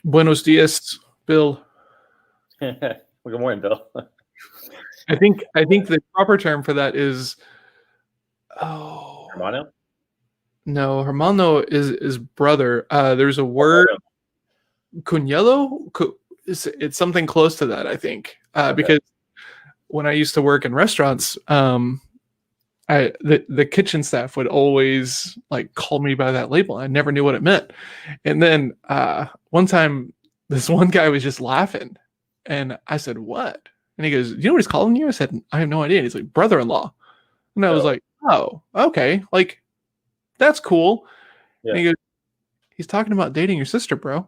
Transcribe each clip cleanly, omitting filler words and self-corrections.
Buenos dias, Bill. Well, good morning, Bill. I think the proper term for that is Hermano? no, hermano is brother. There's a word cuñado. It's something close to that, I think. Okay. Because when I used to work in restaurants, the kitchen staff would always like call me by that label. I never knew what it meant. And then one time, this one guy was just laughing, and I said, "What?" And he goes, "You know what he's calling you?" I said, "I have no idea." And he's like, "Brother-in-law," and I was like, "Oh, okay, like that's cool." Yeah. And he goes, "He's talking about dating your sister, bro."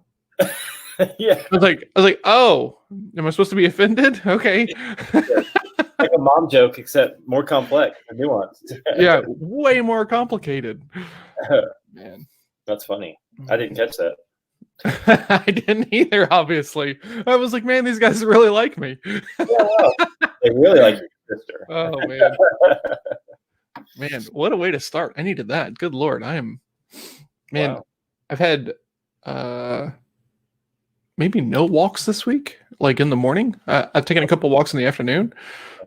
Yeah. I was like, "Oh, am I supposed to be offended?" Okay. Like a mom joke, except more complex and nuanced. Yeah, way more complicated. Man, that's funny. I didn't catch that. I didn't either, obviously. I was like, man, these guys really like me. Yeah, wow. They really like your sister. Oh, man. Man, what a way to start. I needed that. Good Lord. Wow. I've had maybe no walks this week, like in the morning. I've taken a couple walks in the afternoon,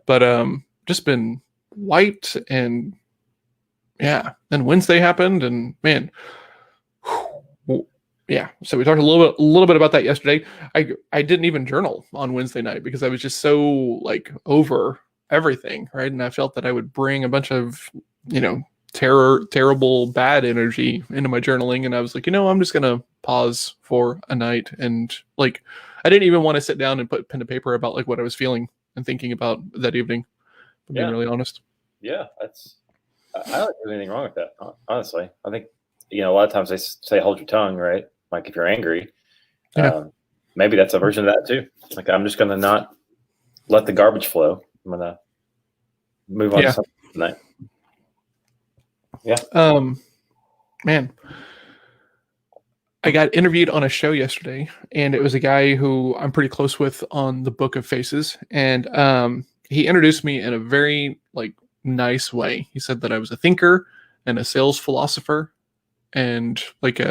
but just been wiped, and yeah. Then Wednesday happened, and man, yeah. So we talked a little bit about that yesterday. I didn't even journal on Wednesday night because I was just so like over everything, right? And I felt that I would bring a bunch of, terrible, bad energy into my journaling. And I was like, I'm just gonna pause for a night, and like I didn't even want to sit down and put pen to paper about like what I was feeling and thinking about that evening. I'm being really honest. Yeah, I don't think there's anything wrong with that. Honestly, I think a lot of times they say hold your tongue, right? Like if you're angry, maybe that's a version of that too. Like I'm just gonna not let the garbage flow. I'm gonna move on to something tonight. Yeah. Man, I got interviewed on a show yesterday, and it was a guy who I'm pretty close with on the Book of Faces, and he introduced me in a very like nice way. He said that I was a thinker and a sales philosopher, and like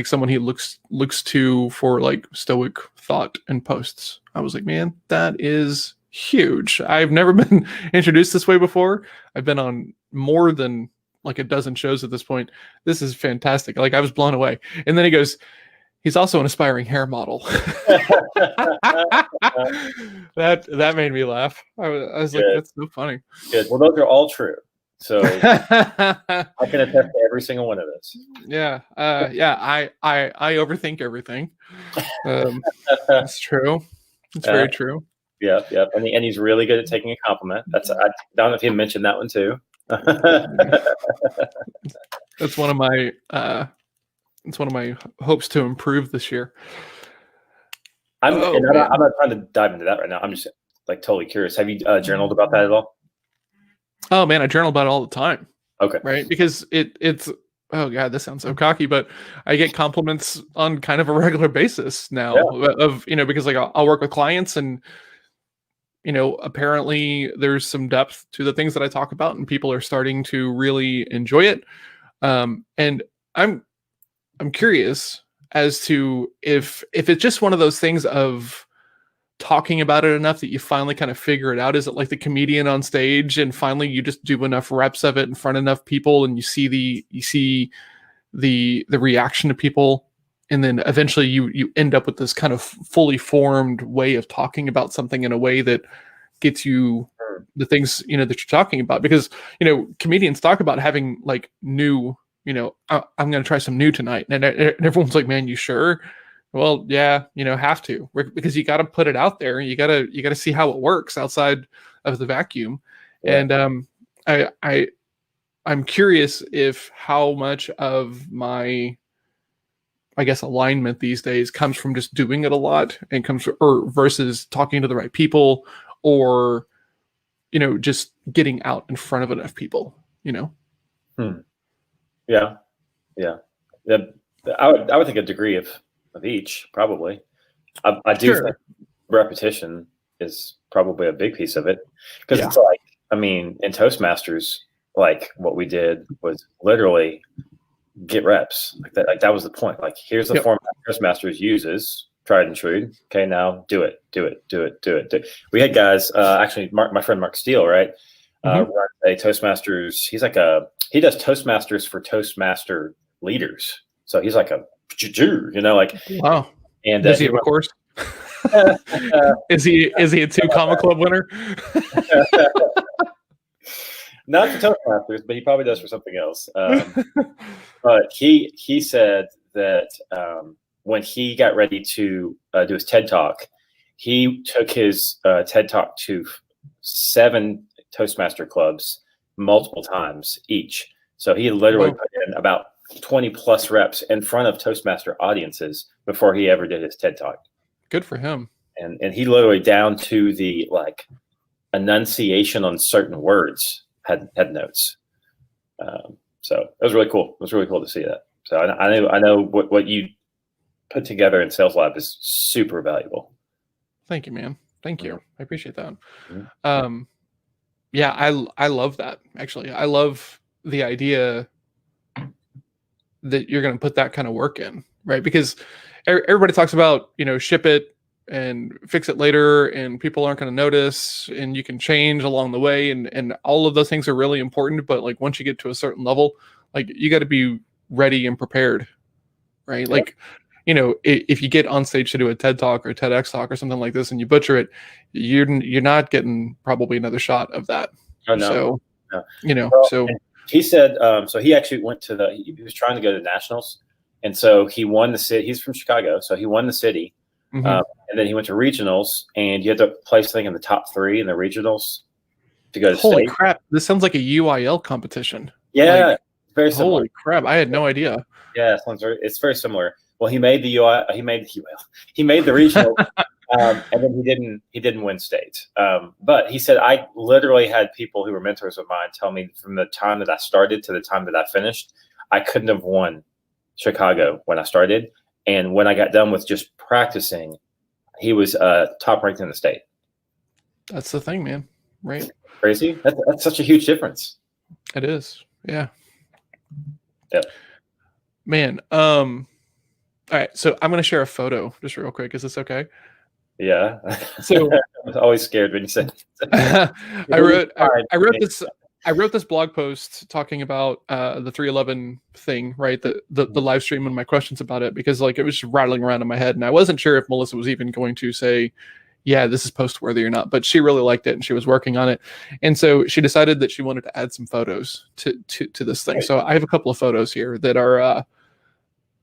someone he looks to for like stoic thought and posts. I was like, man, that is huge. I've never been introduced this way before. I've been on more than like a dozen shows at this point. This is fantastic. Like I was blown away. And then he goes, he's also an aspiring hair model. that made me laugh. I was like, that's so funny. Good. Well, those are all true. So I can attest to every single one of those. Yeah. I overthink everything. That's true. It's very true. Yeah. And he's really good at taking a compliment. I don't know if he mentioned that one too. That's one of my hopes to improve this year. I'm not trying to dive into that right now. I'm just like totally curious. Have you journaled about that at all? Oh man, I journal about it all the time. Okay. Right? Because it's oh god, this sounds so cocky, but I get compliments on kind of a regular basis now of because like I'll work with clients, and apparently there's some depth to the things that I talk about, and people are starting to really enjoy it. And I'm curious as to if it's just one of those things of talking about it enough that you finally kind of figure it out. Is it like the comedian on stage, and finally you just do enough reps of it in front of enough people, and you see the reaction to people, and then eventually you end up with this kind of fully formed way of talking about something in a way that gets you the things that you're talking about. Because comedians talk about having like new, I'm going to try some new tonight, and everyone's like, man, you sure? Well, yeah, have to, because you got to put it out there. You got to see how it works outside of the vacuum. Yeah. And I'm curious if how much of my, I guess, alignment these days comes from just doing it a lot, and versus talking to the right people, or just getting out in front of enough people. Yeah. I would think a degree of each, probably. I do think repetition is probably a big piece of it, because it's like, in Toastmasters, like what we did was literally get reps. Like that was the point. Like, here's the format Toastmasters uses. tried and true. Okay, now do it. We had guys, actually, my friend Mark Steele, right? Runs a Toastmasters. He does Toastmasters for Toastmaster leaders. So he's like like wow. And does he have a course? Is he a 2 comma club winner? Not for Toastmasters, but he probably does for something else. But he said that when he got ready to do his TED Talk, he took his TED Talk to 7 Toastmaster clubs multiple times each. So he literally put in about 20 plus reps in front of Toastmaster audiences before he ever did his TED Talk. Good for him. And he literally, down to the enunciation on certain words, had notes. So it was really cool. It was really cool to see that. So I know what you put together in Sales Lab is super valuable. Thank you, man. Thank you. I appreciate that. Mm-hmm. Yeah, I love that. Actually, I love the idea that you're going to put that kind of work in, right? Because everybody talks about, ship it and fix it later, and people aren't going to notice, and you can change along the way, and all of those things are really important. But once you get to a certain level, you got to be ready and prepared, right? Yep. If you get on stage to do a TED Talk or a TEDx talk or something like this, and you butcher it, you're not getting probably another shot of that. Oh, no. So, so he said, so he actually went to he was trying to go to nationals, and so he won the city. He's from Chicago, so he won the city. And then he went to regionals, and you had to place in the top 3 in the regionals to go to holy state. Crap, this sounds like a UIL competition. Yeah, very similar. Holy crap, I had no idea. Yeah, it's very similar. Well, he made the UI, he made the regional, and then he didn't win state. But he said, I literally had people who were mentors of mine tell me from the time that I started to the time that I finished, I couldn't have won Chicago when I started. And when I got done with just practicing, he was top ranked in the state. That's the thing, man. Right? Crazy. That's such a huge difference. It is. Yeah. Yep. Man. All right. So I'm going to share a photo just real quick. Is this okay? Yeah. So I was always scared when you said. I wrote this blog post talking about the 311 thing, right? The live stream and my questions about it, because it was just rattling around in my head, and I wasn't sure if Melissa was even going to say, yeah, this is post worthy or not, but she really liked it and she was working on it. And so she decided that she wanted to add some photos to this thing. So I have a couple of photos here that are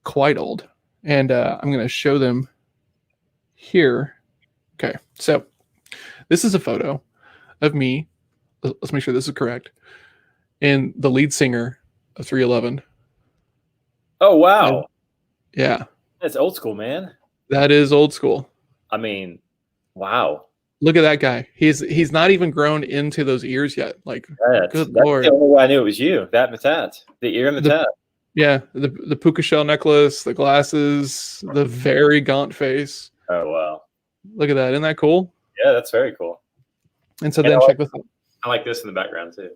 quite old, and I'm going to show them here. Okay. So this is a photo of me. Let's make sure this is correct. And the lead singer of 311. Oh, wow. Yeah. That's old school, man. That is old school. I mean, wow. Look at that guy. He's not even grown into those ears yet. Good Lord. The only way I knew it was you. That and the tat. The ear and the tat. Yeah. The puka shell necklace, the glasses, the very gaunt face. Oh, wow. Look at that. Isn't that cool? Yeah, that's very cool. And so then check this out. I like this in the background too.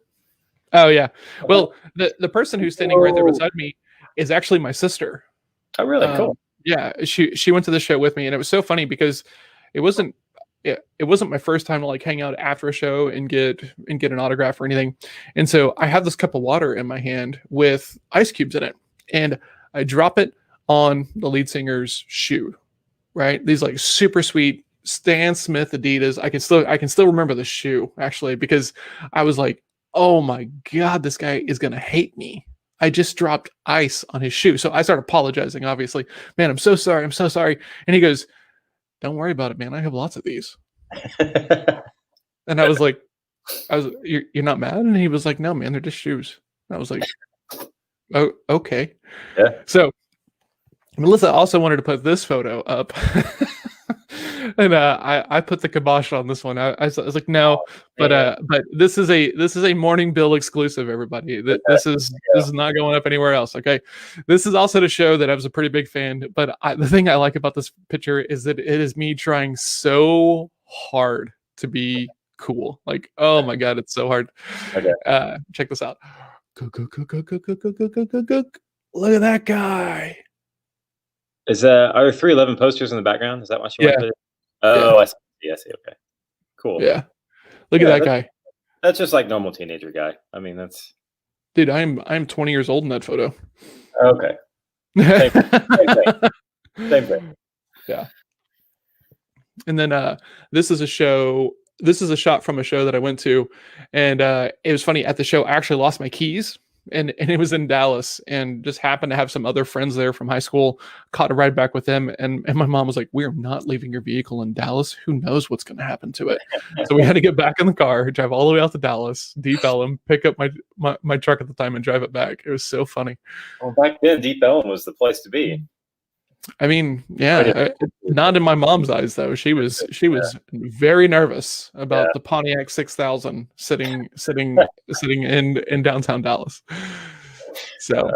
Oh yeah. Well, the person who's standing right there beside me is actually my sister. Oh, really? Cool. Yeah, she went to the show with me, and it was so funny because it wasn't my first time to hang out after a show and get an autograph or anything. And so I have this cup of water in my hand with ice cubes in it, and I drop it on the lead singer's shoe. Right? These super sweet Stan Smith Adidas. I can still remember the shoe, actually, because I was like, oh my God, this guy is going to hate me. I just dropped ice on his shoe. So I started apologizing, obviously. Man, I'm so sorry. I'm so sorry. And he goes, don't worry about it, man. I have lots of these. And I was like, you're not mad? And he was like, no, man, they're just shoes. And I was like, oh, okay. Yeah. So Melissa also wanted to put this photo up. And I put the kibosh on this one. I was like, no, but this is a Morning Bill exclusive, everybody. This is not going up anywhere else. Okay, this is also to show that I was a pretty big fan. But the thing I like about this picture is that it is me trying so hard to be cool. Oh my God, it's so hard. Okay. Check this out. Look at that guy. Are there 311 posters in the background? Is that what you want Yeah, to put it? yeah, Oh, I see. I see. Okay, cool. yeah. Look at Yeah, that guy, that's just like normal teenager guy. I mean, that's dude. I'm 20 years old in that photo. okay. Same, same thing. Same thing. Yeah. And then this is a show. This is a shot from a show that I went to, and it was funny. At the show, I actually lost my keys, and it was in Dallas, and just happened to have some other friends there from high school. Caught a ride back with them, and my mom was like, "We are not leaving your vehicle in Dallas. Who knows what's going to happen to it?" So we had to get back in the car, drive all the way out to Dallas, Deep Ellum, pick up my truck at the time, and drive it back. It was so funny. Well, back then, Deep Ellum was the place to be. I mean, yeah, not in my mom's eyes though. She was very nervous about the Pontiac 6000 sitting in downtown Dallas. So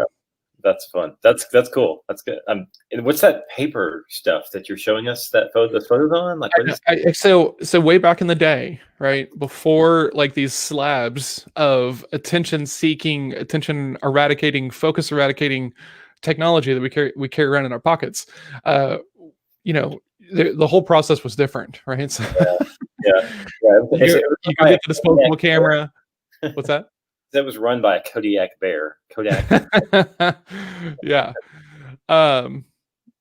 that's fun. That's cool. That's good. And what's that paper stuff that you're showing us the photos on? Like, what is so way back in the day, right before like these slabs of attention seeking, attention eradicating, focus eradicating technology that we carry around in our pockets, you know, the whole process was different, right? So yeah. You go get the disposable camera. What's that? That was run by a Kodiak bear. Kodak. Yeah.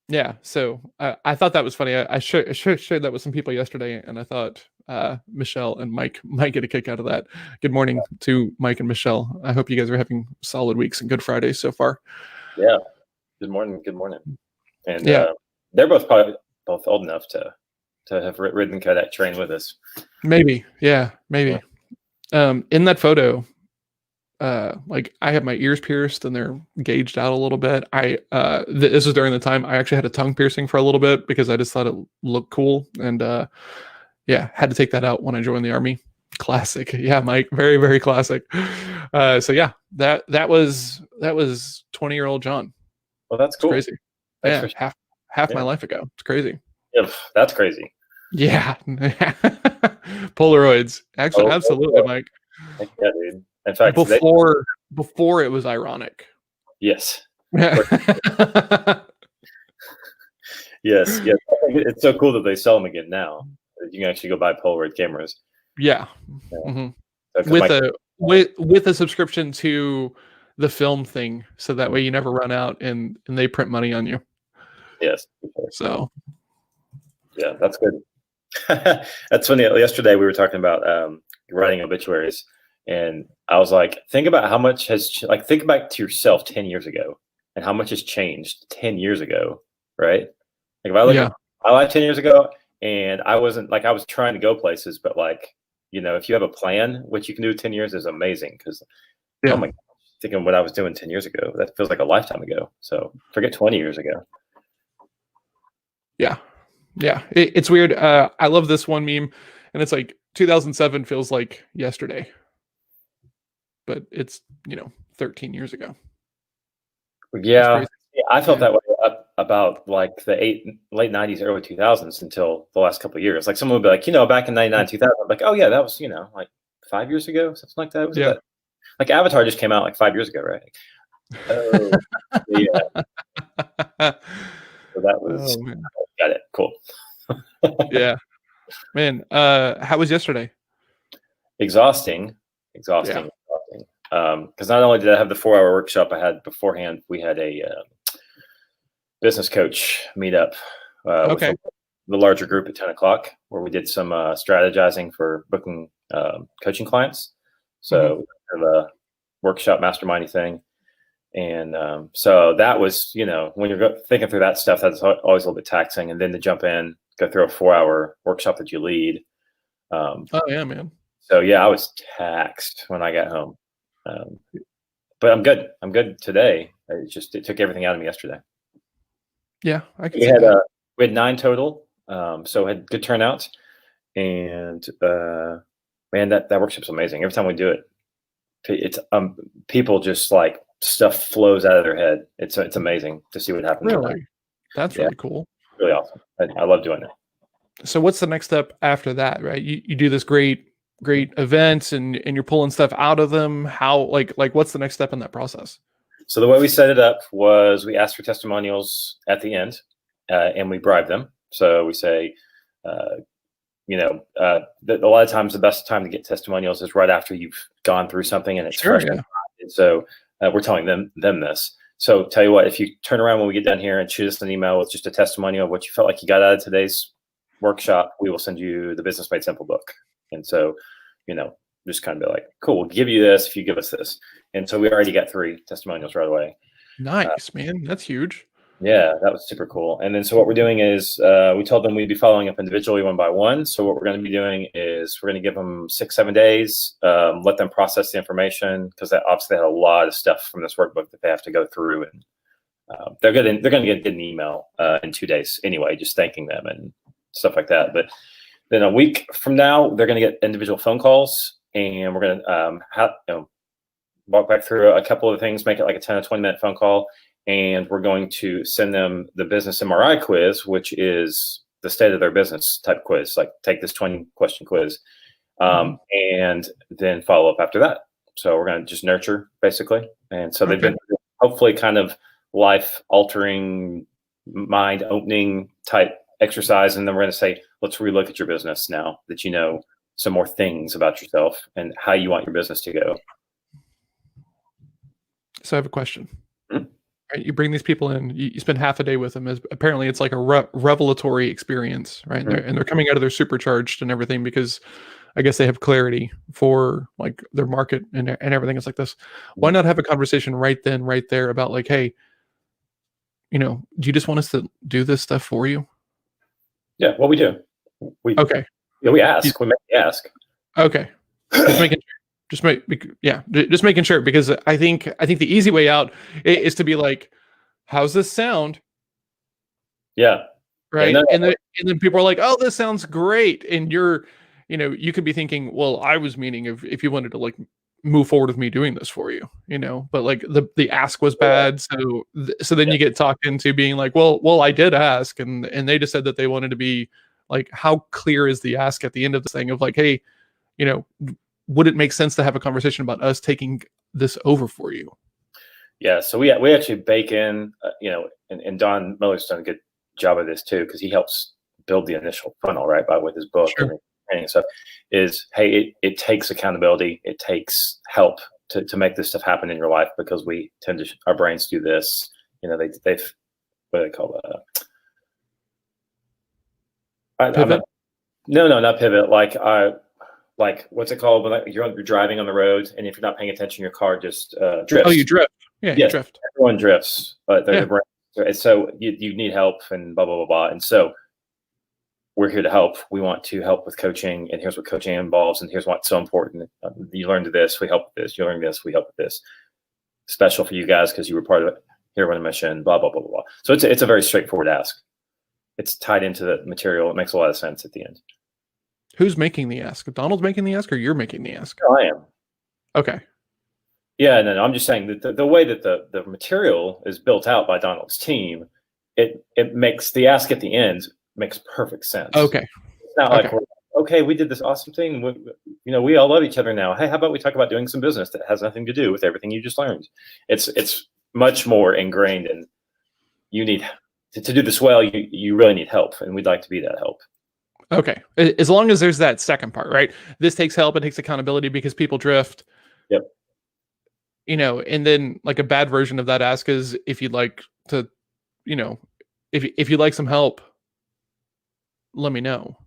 Yeah. So I thought that was funny. I shared that with some people yesterday, and I thought Michelle and Mike might get a kick out of that. Good morning to Mike and Michelle. I hope you guys are having solid weeks and good Fridays so far. Yeah. Good morning. Good morning. And yeah, they're probably both old enough to have ridden Kodak train with us. Maybe. Yeah. Maybe. Yeah. In that photo, like I had my ears pierced and they're gauged out a little bit. This was during the time I actually had a tongue piercing for a little bit because I just thought it looked cool. And yeah, had to take that out when I joined the Army. Classic. Yeah, Mike. Very, very classic. So yeah, that was 20-year-old John. Well, that's cool. It's crazy. Yeah, half my life ago. It's crazy. Yeah, that's crazy. Yeah. Polaroids. Actually, absolutely, Mike. Yeah, dude. In fact, before it was ironic. Yes. Yes. It's so cool that they sell them again now. You can actually go buy Polaroid cameras. Yeah. Mm-hmm. So with a subscription to the film thing, so that way you never run out and they print money on you. Yes. So yeah, that's good. That's funny. Yesterday we were talking about writing obituaries, and I was like, think about how much think back to yourself 10 years ago and how much has changed 10 years ago, right? Like if I look at my life 10 years ago, and I was trying to go places, but like, you know, if you have a plan, what you can do 10 years is amazing. Because oh my God, thinking what I was doing 10 years ago, that feels like a lifetime ago. So forget 20 years ago. Yeah. Yeah. It's weird. I love this one meme, and it's like 2007 feels like yesterday, but it's, 13 years ago. Yeah. I felt that way about like the late 90s, early 2000s until the last couple of years. Like someone would be like, back in 99, 2000, I'm like, oh yeah, that was, like 5 years ago, something like that. That? Like Avatar just came out like 5 years ago, right? Oh, yeah. So that was, got it. Cool. Yeah, man. How was yesterday? Exhausting. Because not only did I have the 4-hour workshop I had beforehand, we had a business coach meetup with the larger group at 10 o'clock, where we did some strategizing for booking coaching clients. So kind of a workshop mastermindy thing. And so that was, when you're thinking through that stuff, that's always a little bit taxing. And then to jump in, go through a 4-hour workshop that you lead. Oh yeah, man. So yeah, I was taxed when I got home. But I'm good. I'm good today. It took everything out of me yesterday. Yeah, I can. We had 9 total. So had good turnout, and man, that workshop's amazing. Every time we do it, it's people just like stuff flows out of their head. It's amazing to see what happens. Really, that's really cool. Really awesome. I love doing it. So what's the next step after that? Right, you do this great events, and you're pulling stuff out of them. How like what's the next step in that process? So the way we set it up was we asked for testimonials at the end, and we bribe them. So we say, a lot of times the best time to get testimonials is right after you've gone through something and it's fresh. Yeah. And so we're telling them this. So tell you what, if you turn around when we get done here and shoot us an email with just a testimonial of what you felt like you got out of today's workshop, we will send you the Business Made Simple book. And so, just kind of be like, cool, we'll give you this if you give us this. And so we already got 3 testimonials right away. Nice, man. That's huge. Yeah, that was super cool. And then so what we're doing is we told them we'd be following up individually one by one. So what we're going to be doing is we're going to give them 6-7 days, let them process the information, because they obviously had a lot of stuff from this workbook that they have to go through, and they're going to get an email in 2 days anyway, just thanking them and stuff like that. But then a week from now, they're going to get individual phone calls, and we're going to walk back through a couple of things, make it like a 10 or 20-minute phone call. And we're going to send them the business MRI quiz, which is the state of their business type quiz, like take this 20-question quiz, and then follow up after that. So we're going to just nurture, basically. And so they've been hopefully kind of life-altering, mind-opening type exercise. And then we're going to say, let's relook at your business now that you know some more things about yourself and how you want your business to go. So I have a question. Right, you bring these people in, you spend half a day with them. Apparently it's like a revelatory experience, right? And they're coming out of their supercharged and everything, because I guess they have clarity for like their market and everything. It's like this. Why not have a conversation right then, right there about like, hey, do you just want us to do this stuff for you? Yeah, well, we do. Okay. Yeah, we ask. We make you ask. Okay. Just making sure, because I think the easy way out is to be like, how's this sound? Yeah. Right. And then people are like, oh, this sounds great. And you could be thinking, well, I was meaning if you wanted to like move forward with me doing this for you, but like the ask was bad. So then you get talked into being like, well, I did ask. And they just said that they wanted to be like, how clear is the ask at the end of this thing of like, hey, would it make sense to have a conversation about us taking this over for you? Yeah. So we actually bake in, and Don Miller's done a good job of this too, because he helps build the initial funnel, right, with his book and training stuff. Is, hey, it takes accountability, it takes help to make this stuff happen in your life, because we tend to, our brains do this. They've what do they call that? Pivot? No, not pivot. Like what's it called when you're driving on the road, and if you're not paying attention, your car just drifts. Oh, you drift. Yeah, yes, you drift. Everyone drifts, but so you need help and blah, blah, blah, blah. And so we're here to help. We want to help with coaching, and here's what coaching involves, and here's what's so important. You learned this, we help with this. You learned this, we help with this. Special for you guys because you were part of it. Here on a mission, blah, blah, blah, blah, blah. So it's a very straightforward ask. It's tied into the material. It makes a lot of sense at the end. Who's making the ask? Donald's making the ask, or you're making the ask? No, I am. Okay. Yeah, no, I'm just saying that the way that the material is built out by Donald's team, it makes the ask at the end makes perfect sense. Okay. It's not like, okay, we did this awesome thing. We all love each other now. Hey, how about we talk about doing some business that has nothing to do with everything you just learned? It's much more ingrained, and you need to do this well. You really need help, and we'd like to be that help. Okay. As long as there's that second part, right? This takes help. It takes accountability because people drift. Yep. And then like a bad version of that ask is if you'd like to, if you'd like some help, let me know.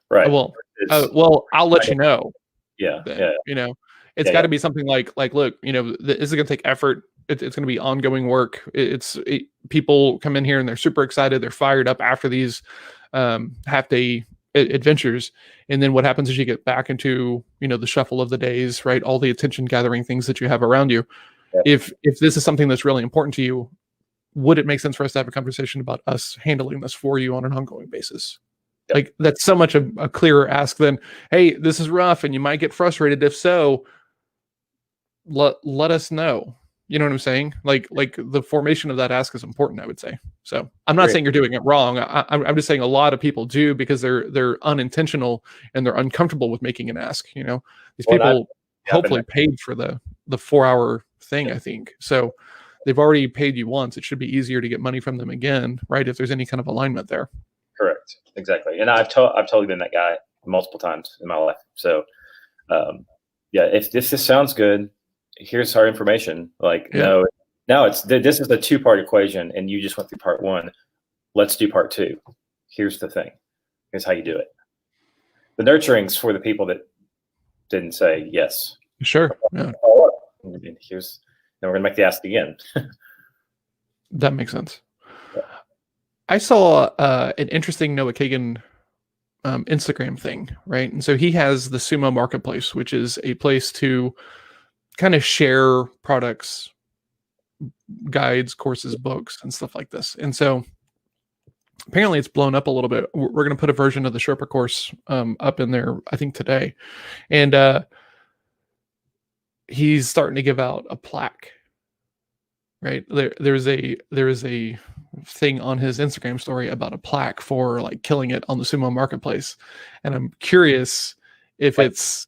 Right. Well, I'll let you know. Yeah. Then, yeah. It's got to be something like, look, this is going to take effort. It's going to be ongoing work. People come in here and they're super excited. They're fired up after these half-day adventures, and then what happens is you get back into the shuffle of the days, right? All the attention gathering things that you have around you. Yeah. If this is something that's really important to you, would it make sense for us to have a conversation about us handling this for you on an ongoing basis? Yep. Like that's so much a clearer ask than, hey, this is rough and you might get frustrated. If so, let us know. You know what I'm saying? Like the formation of that ask is important, I would say. So I'm not saying you're doing it wrong. I'm just saying a lot of people do because they're unintentional and they're uncomfortable with making an ask. These people hopefully paid for the 4-hour thing, I think. So they've already paid you once. It should be easier to get money from them again, right? If there's any kind of alignment there. Correct. Exactly. And I've totally been that guy multiple times in my life. So, yeah, if this sounds good, here's our information. Like, no, now this is the 2-part equation, and you just went through part 1. Let's do part 2. Here's the thing. Here's how you do it. The nurturing's for the people that didn't say yes. Sure. Yeah. And we're gonna make the ask again. That makes sense. Yeah. I saw an interesting Noah Kagan Instagram thing, right? And so he has the Sumo Marketplace, which is a place to kind of share products, guides, courses, books, and stuff like this. And so apparently it's blown up a little bit. We're going to put a version of the Sherpa course up in there, I think today. And he's starting to give out a plaque, right? There is a thing on his Instagram story about a plaque for like killing it on the Sumo Marketplace. And I'm curious if it's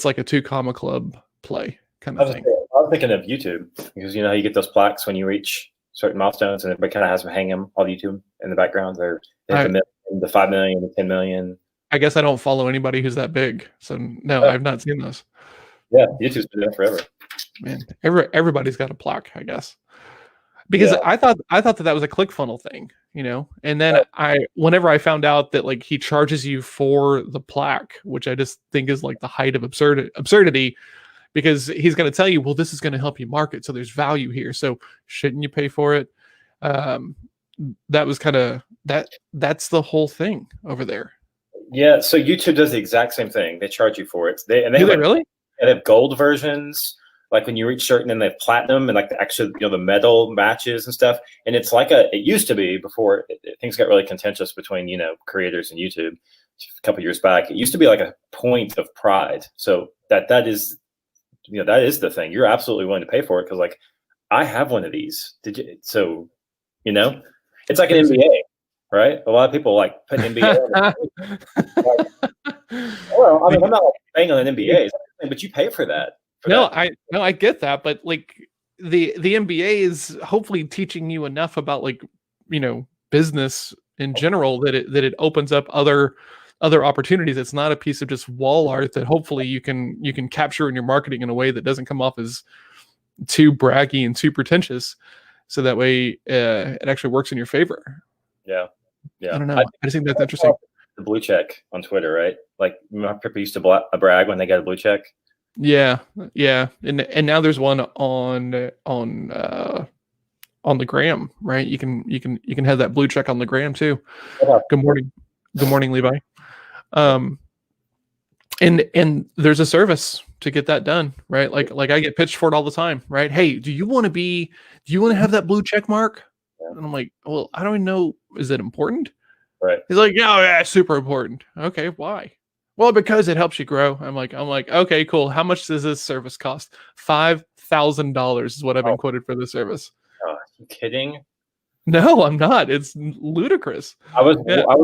like a 2 Comma Club play kind of thing. I was thinking of YouTube, because you get those plaques when you reach certain milestones, and everybody kind of has them hang them on YouTube in the background. They have the 5 million, the 10 million. I guess I don't follow anybody who's that big, so no, I've not seen those. Yeah, YouTube's been there forever. Man, everybody's got a plaque, I guess. Because I thought that was a ClickFunnels thing, and then whenever I found out that like he charges you for the plaque, which I just think is like the height of absurdity, because he's going to tell you, well, this is going to help you market, so there's value here, so shouldn't you pay for it? That was kind of that's the whole thing over there. Yeah, so YouTube does the exact same thing. They charge you for it. Do they really? They have gold versions, like when you reach certain, and they have platinum, and like the metal matches and stuff. And it's like it used to be before things got really contentious between creators and YouTube a couple years back. It used to be like a point of pride. So that is that is the thing. You're absolutely willing to pay for it, because like I have one of these. Did you? So it's like an NBA, right? A lot of people like put NBA. Well, I mean, I'm not like paying on an NBA, but you pay for that. I get that, but like the NBA is hopefully teaching you enough about like business in general that it opens up other opportunities. It's not a piece of just wall art that hopefully you can capture in your marketing in a way that doesn't come off as too braggy and too pretentious, so that way it actually works in your favor. Yeah. I don't know. I just think that's interesting. The blue check on Twitter, right? Like people used to brag when they got a blue check. Yeah, and now there's one on the gram, right? You can have that blue check on the gram too. Yeah. Good morning, Levi. And there's a service to get that done, right? Like I get pitched for it all the time, right? Hey, do you want to have that blue check mark? Yeah. And I'm like, well, I don't even know. Is it important? Right. He's like, yeah, super important. Okay, why? Well, because it helps you grow. I'm like, okay, cool. How much does this service cost? $5,000 is what I've been quoted for this service. Are you kidding? No, I'm not. It's ludicrous. I was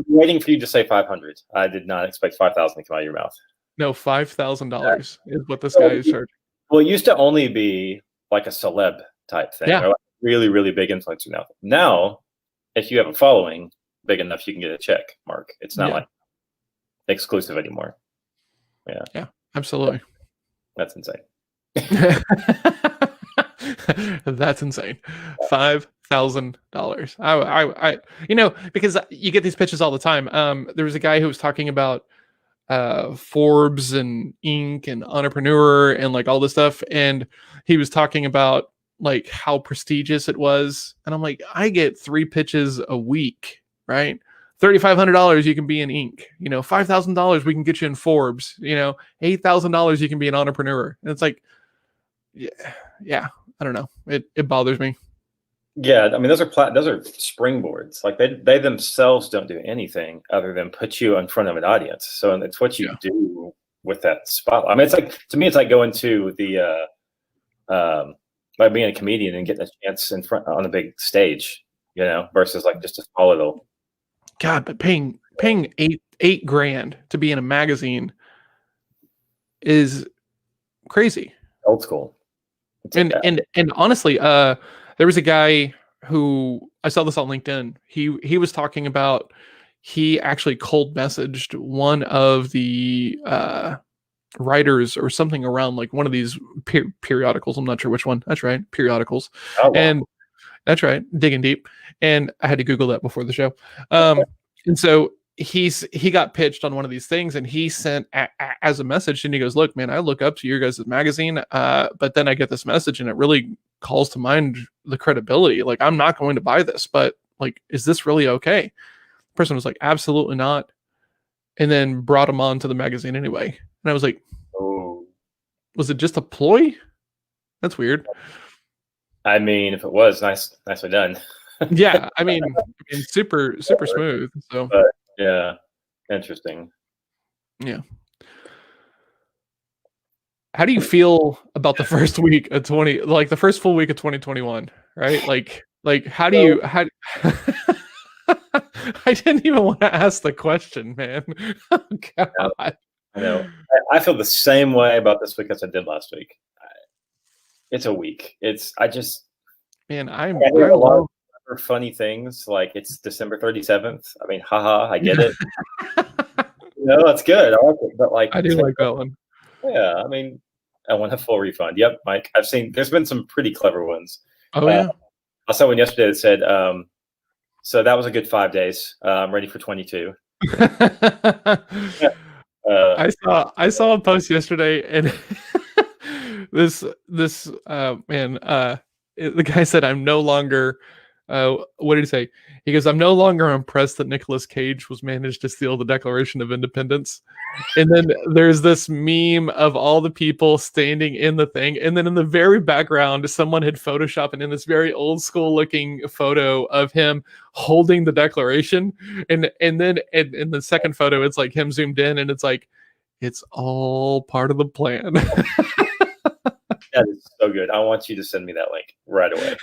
waiting for you to say 500. I did not expect 5,000 to come out of your mouth. No, $5,000 is what this guy is charging. Well, it used to only be like a celeb type thing. Yeah. Or like really, really big influencer now. Now, if you have a following big enough, you can get a check mark. It's not like exclusive anymore. Yeah, absolutely. That's insane. That's insane. $5,000. I because you get these pitches all the time. There was a guy who was talking about Forbes and Inc. and Entrepreneur and like all this stuff, and he was talking about like how prestigious it was, and I'm like, I get 3 pitches a week, right? $3,500 you can be in Inc. $5,000 we can get you in Forbes. $8,000 you can be an Entrepreneur. And it's like, yeah, I don't know. It bothers me. Yeah, I mean those are springboards. Like they themselves don't do anything other than put you in front of an audience. So it's what you do with that spotlight. I mean, it's like, to me, it's like going to the like being a comedian and getting a chance in front on a big stage, versus like just a small little. God, but paying $8,000 to be in a magazine is crazy. Old school. And honestly, there was a guy who I saw this on LinkedIn. He was talking about he actually cold messaged one of the writers or something around like one of these periodicals. I'm not sure which one. That's right, periodicals. Oh, wow. And that's right, digging deep. And I had to Google that before the show. And so he got pitched on one of these things, and he sent as a message, and he goes, "Look, man, I look up to your guys' magazine, but then I get this message, and it really calls to mind the credibility. Like, I'm not going to buy this, but like, is this really okay?" The person was like, "Absolutely not," and then brought him on to the magazine anyway. And I was like, Oh. "Was it just a ploy? That's weird." I mean, if it was nicely done. Yeah, I mean, super smooth. So, But yeah, interesting. yeah. How do you feel about the first week of the first full week of 2021, right? Like how do you how I didn't even want to ask the question, man. Oh, God. I know. I feel the same way about this week as I did last week. It's a week. Man, I hear a lot of other funny things, like it's December 37th. I mean, haha, I get it. That's good. I like it. But like, I do like that one. yeah, I mean, I want a full refund. Yep, Mike. There's been some pretty clever ones. Oh, yeah. I saw one yesterday that said, so that was a good 5 days. I'm ready for 22. I saw a post yesterday, and this man, the guy said, "I'm no longer." What did he say? He goes, "I'm no longer impressed that Nicolas Cage was managed to steal the Declaration of Independence." And then there's this meme of all the people standing in the thing, and then in the very background, someone had photoshopped and in this very old school looking photo of him holding the Declaration, and then in the second photo, it's like him zoomed in, and it's like, it's all part of the plan. That is so good. I want you to send me that link right away.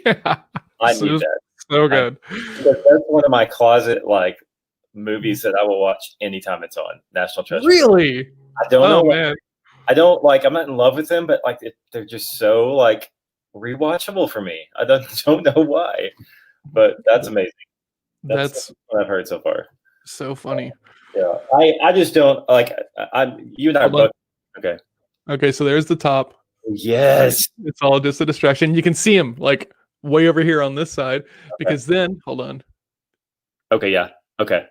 Yeah, I need that. So good. That's one of my closet movies that I will watch anytime it's on. National Treasure. Really? I don't know. Man. I don't I'm not in love with them, but they're just so rewatchable for me. I don't know why, but that's amazing. That's what I've heard so far. So funny. Yeah, I just don't you and I both. Okay, so there's the top. Yes, it's all just a distraction. You can see him way over here on this side, because then hold on. Okay, yeah. Okay.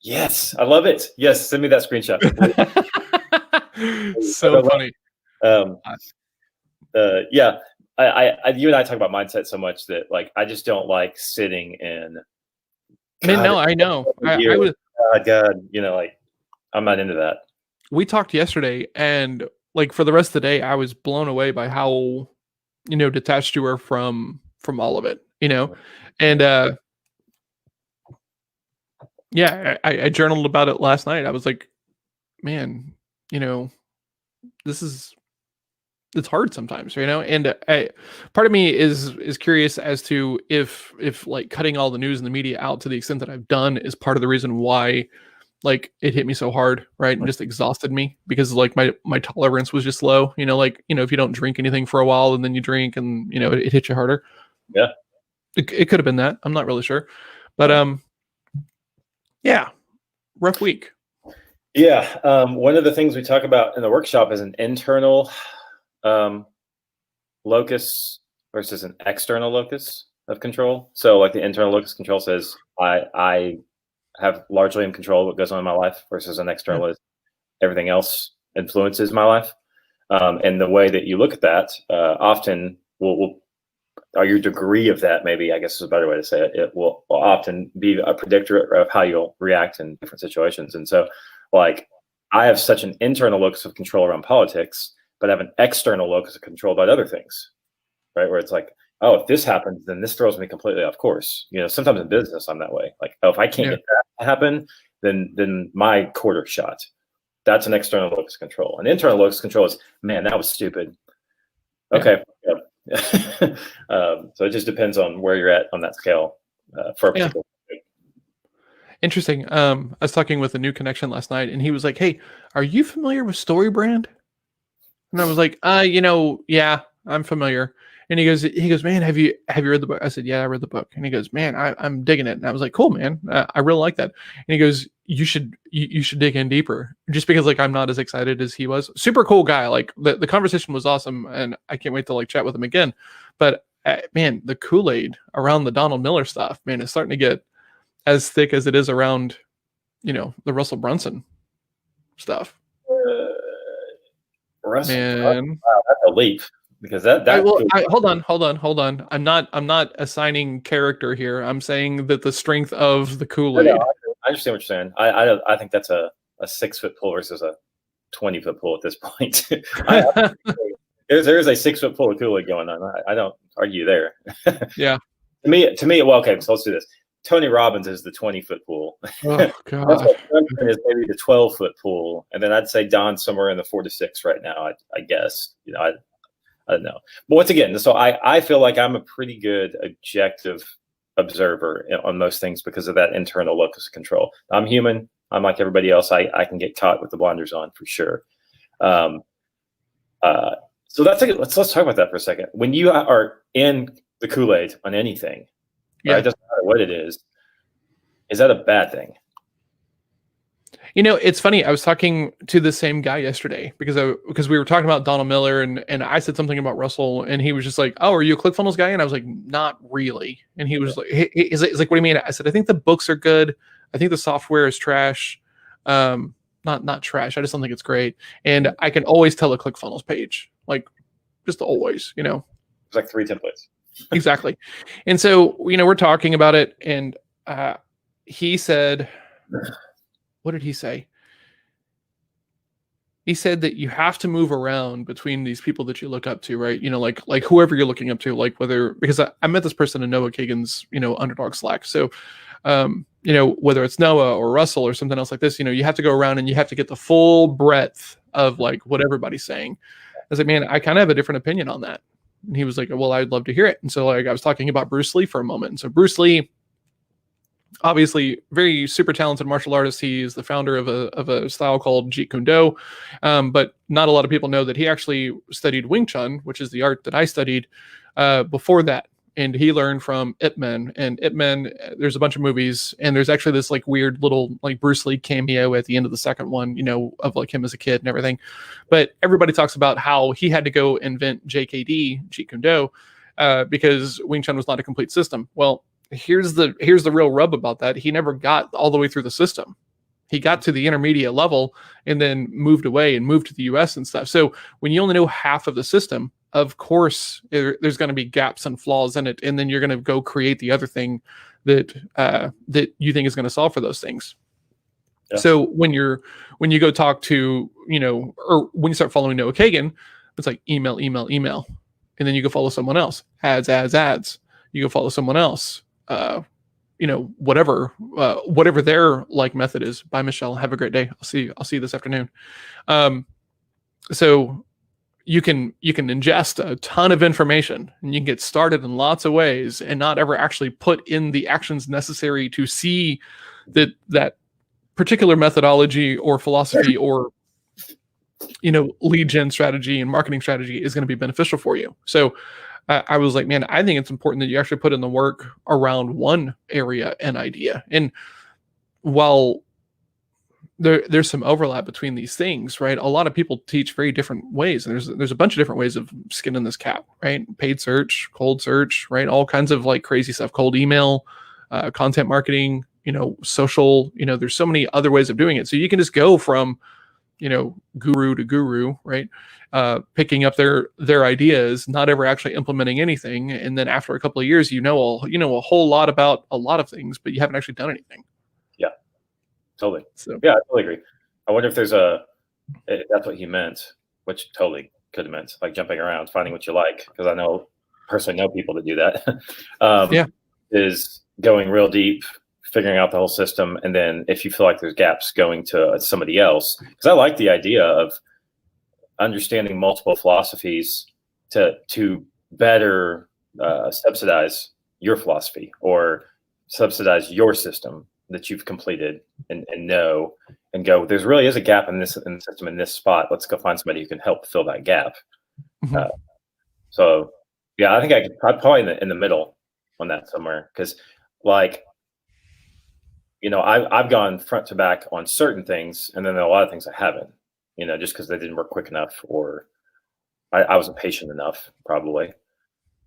Yes, I love it. Yes, send me that screenshot. So funny. Yeah. You and I talk about mindset so much that I just don't like sitting in. Man, no, I know. I would. God, I'm not into that. We talked yesterday, and for the rest of the day, I was blown away by how, detached you were from all of it, and yeah, I journaled about it last night. I was like, man, it's hard sometimes, and part of me is curious as to if cutting all the news and the media out to the extent that I've done is part of the reason why it hit me so hard, right? And just exhausted me, because my tolerance was just low, if you don't drink anything for a while and then you drink and, it hits you harder. Yeah. It could have been that. I'm not really sure, but, yeah, rough week. Yeah. One of the things we talk about in the workshop is an internal, locus versus an external locus of control. So the internal locus of control says, I have largely in control of what goes on in my life, versus an external is everything else influences my life. And the way that you look at that often or your degree of that, maybe, I guess is a better way to say it, it will often be a predictor of how you'll react in different situations. And so I have such an internal locus of control around politics, but I have an external locus of control about other things, right? Where it's oh, if this happens, then this throws me completely off course. Sometimes in business, I'm that way. Oh, if I can't get that to happen, then my quarter's shot. That's an external locus of control. An internal locus of control is, man, that was stupid. Okay. Yeah. So it just depends on where you're at on that scale for a particular thing. Interesting. I was talking with a new connection last night, and he was like, "Hey, are you familiar with StoryBrand?" And I was like, yeah. I'm familiar. And he goes, man, have you read the book? I said, yeah, I read the book. And he goes, man, I'm digging it. And I was like, cool, man. I really like that. And he goes, you should dig in deeper, just because like I'm not as excited as he was. Super cool guy. Like the conversation was awesome, and I can't wait to like chat with him again. But man, the Kool-Aid around the Donald Miller stuff, man, is starting to get as thick as it is around, the Russell Brunson stuff. Russell, Man, wow, that's a leap, because hold on. I'm not assigning character here. I'm saying that the strength of the Kool-Aid. No, I understand what you're saying. I think that's a 6-foot pool versus a 20-foot pool at this point. There is a 6-foot pool of Kool-Aid going on. I don't argue there. Yeah. To me, well, okay, so let's do this. Tony Robbins is the 20-foot pool. Oh God. Is maybe the 12-foot pool, and then I'd say Don's somewhere in the 4 to 6 right now. I guess, I don't know. But once again, so I feel like I'm a pretty good objective observer on most things because of that internal locus of control. I'm human. I'm like everybody else. I can get caught with the blinders on for sure. So let's talk about that for a second. When you are in the Kool-Aid on anything, right, it doesn't matter what it is that a bad thing? It's funny. I was talking to the same guy yesterday because we were talking about Donald Miller, and I said something about Russell, and he was just like, "Oh, are you a ClickFunnels guy?" And I was like, "Not really." And he was like, he's like, "What do you mean?" I said, "I think the books are good. I think the software is trash. Not trash. I just don't think it's great. And I can always tell a ClickFunnels page, like just always, It's like 3 templates." Exactly. And so, we're talking about it, and he said, what did he say? He said that you have to move around between these people that you look up to, right? Like whoever you're looking up to, like because I met this person in Noah Kagan's, Underdog Slack. So, whether it's Noah or Russell or something else like this, you have to go around and you have to get the full breadth of like what everybody's saying. I was like, man, I kind of have a different opinion on that. And he was like, well, I'd love to hear it. And so like I was talking about Bruce Lee for a moment. And so Bruce Lee, obviously very super talented martial artist. He is the founder of a style called Jeet Kune Do. But not a lot of people know that he actually studied Wing Chun, which is the art that I studied before that. And he learned from Ip Man. And Ip Man, there's a bunch of movies, and there's actually this like weird little like Bruce Lee cameo at the end of the second one, of like him as a kid and everything. But everybody talks about how he had to go invent JKD, Jeet Kune Do, because Wing Chun was not a complete system. Well, here's the real rub about that. He never got all the way through the system. He got to the intermediate level and then moved away and moved to the US and stuff. So when you only know half of the system, of course, there's going to be gaps and flaws in it. And then you're going to go create the other thing that you think is going to solve for those things. Yeah. So when you go talk to, or when you start following Noah Kagan, it's like email. And then you go follow someone else, ads. You go follow someone else, whatever their like method is. Bye, Michelle. Have a great day. I'll see you this afternoon. So you can ingest a ton of information, and you can get started in lots of ways and not ever actually put in the actions necessary to see that particular methodology or philosophy or lead gen strategy and marketing strategy is going to be beneficial for you. So I was like, man, I think it's important that you actually put in the work around one area and idea. And while there's some overlap between these things, right? A lot of people teach very different ways, and there's a bunch of different ways of skinning this cat, right? Paid search, cold search, right? All kinds of like crazy stuff, cold email, content marketing, social, there's so many other ways of doing it. So you can just go from, guru to guru, right? Picking up their ideas, not ever actually implementing anything. And then after a couple of years, you know a whole lot about a lot of things, but you haven't actually done anything. Yeah, totally. So, yeah, I totally agree. I wonder if there's that's what he meant, which totally could have meant like jumping around, finding what you like. Cause I personally know people that do that. Is going real deep, figuring out the whole system. And then if you feel like there's gaps, going to somebody else. Cause I like the idea of understanding multiple philosophies to better subsidize your philosophy or subsidize your system that you've completed and know and go, there really is a gap in the system in this spot. Let's go find somebody who can help fill that gap. Mm-hmm. So yeah, I think I'd probably in the middle on that somewhere, because like, I've gone front to back on certain things, and then there are a lot of things I haven't, just because they didn't work quick enough, or I wasn't patient enough, probably.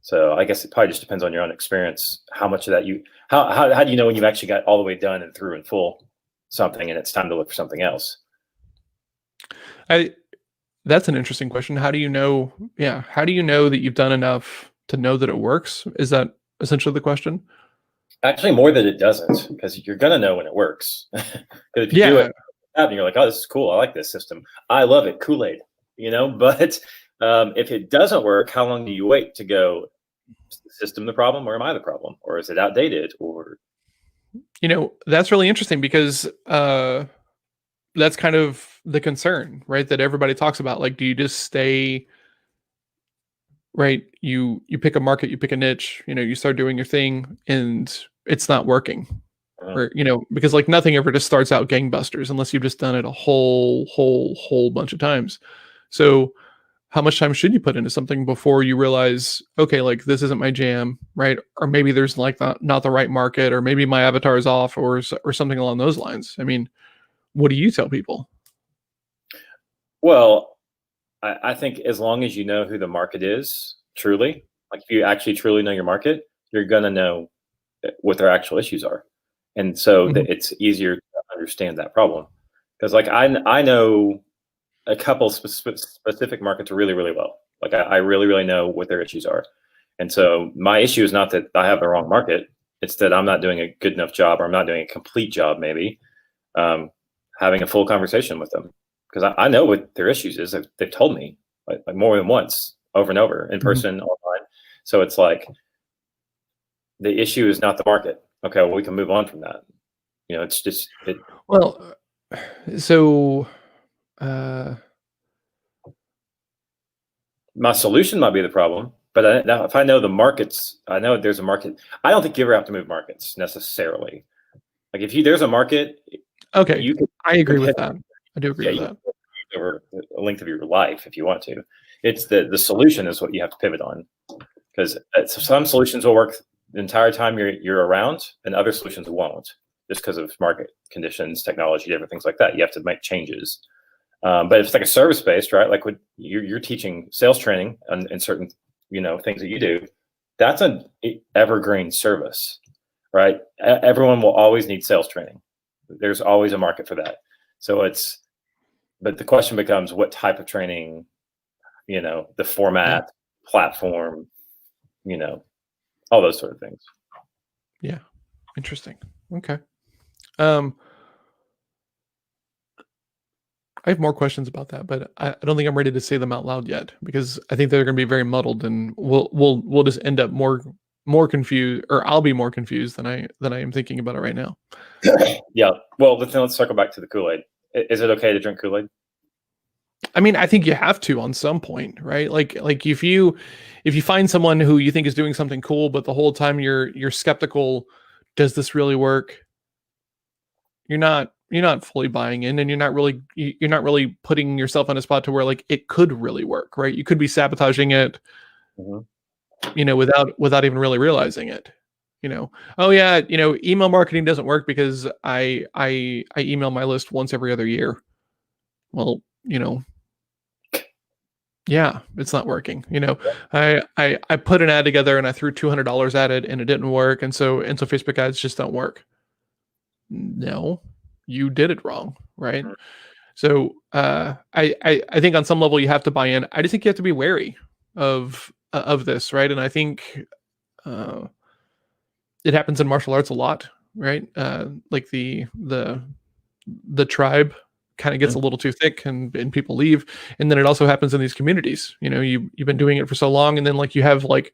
So I guess it probably just depends on your own experience. How much of that how do you know when you've actually got all the way done and through and full something, and it's time to look for something else? I That's an interesting question. How do you know? Yeah, how do you know that you've done enough to know that it works? Is that essentially the question? Actually, more that it doesn't, because you're gonna know when it works. Because if you do it, Yeah, and you're like, "Oh, this is cool. I like this system. I love it. Kool-Aid." But if it doesn't work, how long do you wait to go? Is the system the problem, or am I the problem, or is it outdated, or that's really interesting because that's kind of the concern, right? That everybody talks about. Like, do you just stay right? You pick a market, you pick a niche, you start doing your thing, and it's not working, uh, or because like nothing ever just starts out gangbusters unless you've just done it a whole bunch of times. So how much time should you put into something before you realize, okay, like this isn't my jam, right? Or maybe there's like not the right market, or maybe my avatar is off, or something along those lines. I mean, what do you tell people? well, I think as long as you know who the market is, truly, like if you actually truly know your market, you're gonna know what their actual issues are, and so Mhm. that it's easier to understand that problem. Because like I know a couple specific markets really really well. Like I really really know what their issues are, and so my issue is not that I have the wrong market. It's that I'm not doing a good enough job, or I'm not doing a complete job, maybe, um, having a full conversation with them, because I know what their issues is. They've told me like more than once, over and over, in Mhm. person, online. So it's like the issue is not the market. Okay, well, we can move on from that. It's just it. Well, so uh, My solution might be the problem, but now if I know the markets, I know there's a market. I don't think you ever have to move markets necessarily. Like if there's a market, okay, you can I you agree can with hit. that. I do agree Yeah, with you that. can over the length of your life if you want to. It's the solution is what you have to pivot on, because some solutions will work the entire time you're around, and other solutions won't, just because of market conditions, technology, different things like that. You have to make changes. But if it's like a service based, right? Like when you're teaching sales training and certain things that you do, that's an evergreen service, right? Everyone will always need sales training. There's always a market for that. So but the question becomes what type of training, the Yeah, format, platform, you know, all those sort of things. yeah, interesting. Okay. Um, I have more questions about that, but I don't think I'm ready to say them out loud yet because I think they're going to be very muddled, and we'll just end up more confused, or I'll be more confused than I am thinking about it right now. Yeah. Well, let's circle back to the Kool-Aid. Is it okay to drink Kool-Aid? I mean, I think you have to on some point, right? Like if you find someone who you think is doing something cool, but the whole time you're skeptical, does this really work? You're not fully buying in, and you're not really putting yourself on a spot to where like it could really work, right? You could be sabotaging it, Mhm. without even really realizing it. Oh yeah, email marketing doesn't work because I email my list once every other year. Well, yeah, it's not working. I put an ad together and I threw $200 at it and it didn't work, and so Facebook ads just don't work. No, you did it wrong, right? Mhm. So I think on some level you have to buy in. I just think you have to be wary of this, right? And I think uh, it happens in martial arts a lot, right? Like the tribe kind of gets a little too thick, and people leave, and then it also happens in these communities. You've been doing it for so long, and then like you have like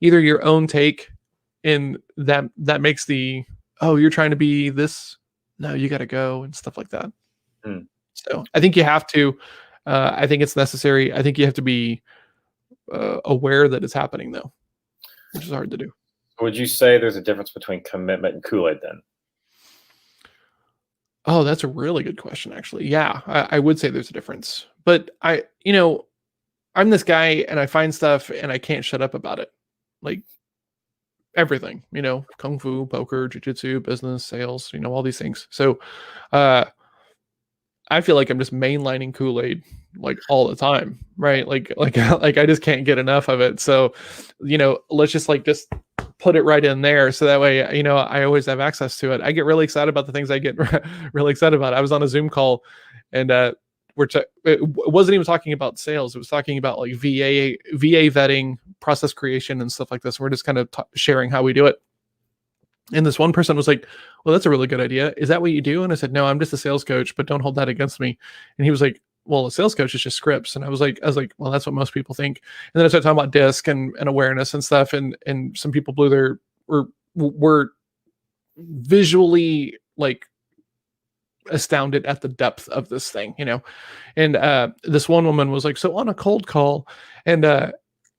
either your own take, and that makes the, oh, you're trying to be this, no, you got to go, and stuff like that. Mhm. So I think you have to. I think it's necessary. I think you have to be aware that it's happening, though, which is hard to do. Would you say there's a difference between commitment and Kool-Aid then? Oh, that's a really good question, actually. Yeah, I would say there's a difference, but I I'm this guy and I find stuff and I can't shut up about it. Like everything, kung fu, poker, jiu-jitsu, business, sales, all these things. So I feel like I'm just mainlining Kool-Aid like all the time, right? Like I just can't get enough of it. So, let's just put it right in there. So that way, I always have access to it. I get really excited about the things I get really excited about. I was on a Zoom call and it wasn't even talking about sales. It was talking about like VA vetting, process creation and stuff like this. We're just kind of sharing how we do it. And this one person was like, well, that's a really good idea. Is that what you do? And I said, no, I'm just a sales coach, but don't hold that against me. And he was like, well, a sales coach is just scripts. And I was like, well, that's what most people think. And then I started talking about DISC and awareness and stuff. And some people were visually like astounded at the depth of this thing, and this one woman was like, so on a cold call, and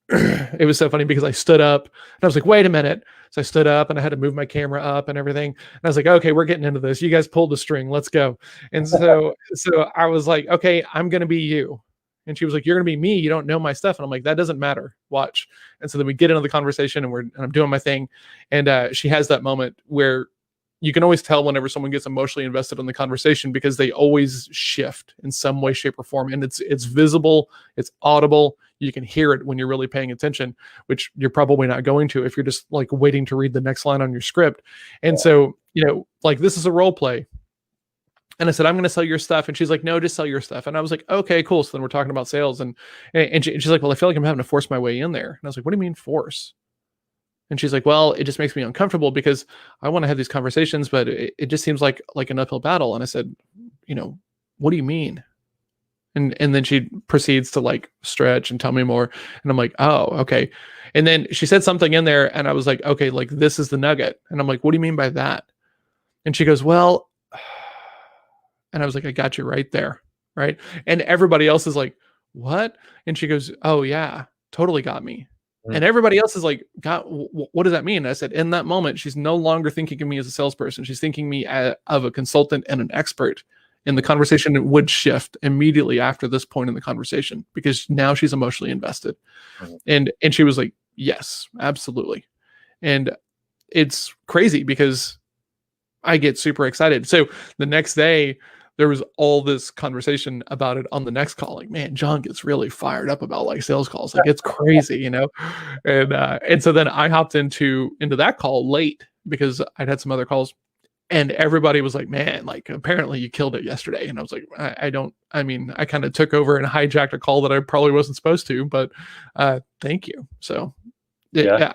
it was so funny because I stood up and I was like, wait a minute. So I stood up and I had to move my camera up and everything. And I was like, okay, we're getting into this. You guys pulled the string. Let's go. And so I was like, okay, I'm going to be you. And she was like, you're going to be me. You don't know my stuff. And I'm like, that doesn't matter. Watch. And so then we get into the conversation and I'm doing my thing. And she has that moment where you can always tell whenever someone gets emotionally invested in the conversation because they always shift in some way, shape, or form. And it's visible, it's audible. You can hear it when you're really paying attention, which you're probably not going to if you're just like waiting to read the next line on your script. And so, like this is a role play. And I said, I'm going to sell your stuff. And she's like, no, just sell your stuff. And I was like, okay, cool. So then we're talking about sales. And she's like, well, I feel like I'm having to force my way in there. And I was like, what do you mean force? And she's like, well, it just makes me uncomfortable because I want to have these conversations, but it just seems like an uphill battle. And I said, what do you mean? And then she proceeds to like stretch and tell me more. And I'm like, oh, okay. And then she said something in there and I was like, okay, like this is the nugget. And I'm like, what do you mean by that? And she goes, well, and I was like, I got you right there. Right. And everybody else is like, what? And she goes, oh yeah, totally got me. And everybody else is like, God, what does that mean? And I said, in that moment, she's no longer thinking of me as a salesperson. She's thinking me of a consultant and an expert. And the conversation would shift immediately after this point in the conversation because now she's emotionally invested. And she was like, yes, absolutely. And it's crazy because I get super excited. So the next day, there was all this conversation about it on the next call. Like, man, John gets really fired up about like sales calls. Like it's crazy, And so then I hopped into that call late because I'd had some other calls and everybody was like, man, like apparently you killed it yesterday. And I was like, I kind of took over and hijacked a call that I probably wasn't supposed to, but thank you. So yeah,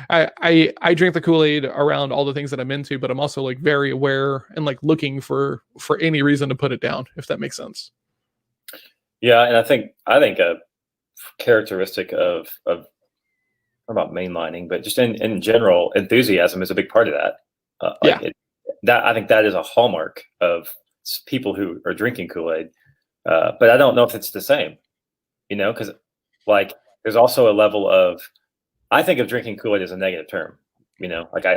I drink the Kool-Aid around all the things that I'm into, but I'm also like very aware and like looking for any reason to put it down, if that makes sense. Yeah, and I think a characteristic of about mainlining, but just in general, enthusiasm is a big part of that. I think that is a hallmark of people who are drinking Kool-Aid. But I don't know if it's the same, because like there's also a level of, I think of drinking Kool-Aid as a negative term, like I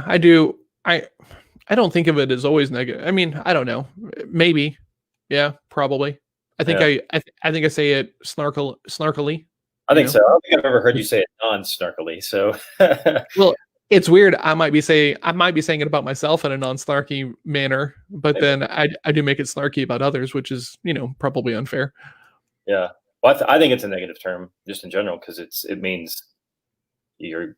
I do. I don't think of it as always negative. I mean, I don't know, maybe. Yeah, probably. I think I think I say it snarkily. I think so. I don't think I've ever heard you say it non-snarkily. So, well, it's weird. I might be saying it about myself in a non-snarky manner, but then I do make it snarky about others, which is probably unfair. Yeah. Well, I think it's a negative term just in general because it means it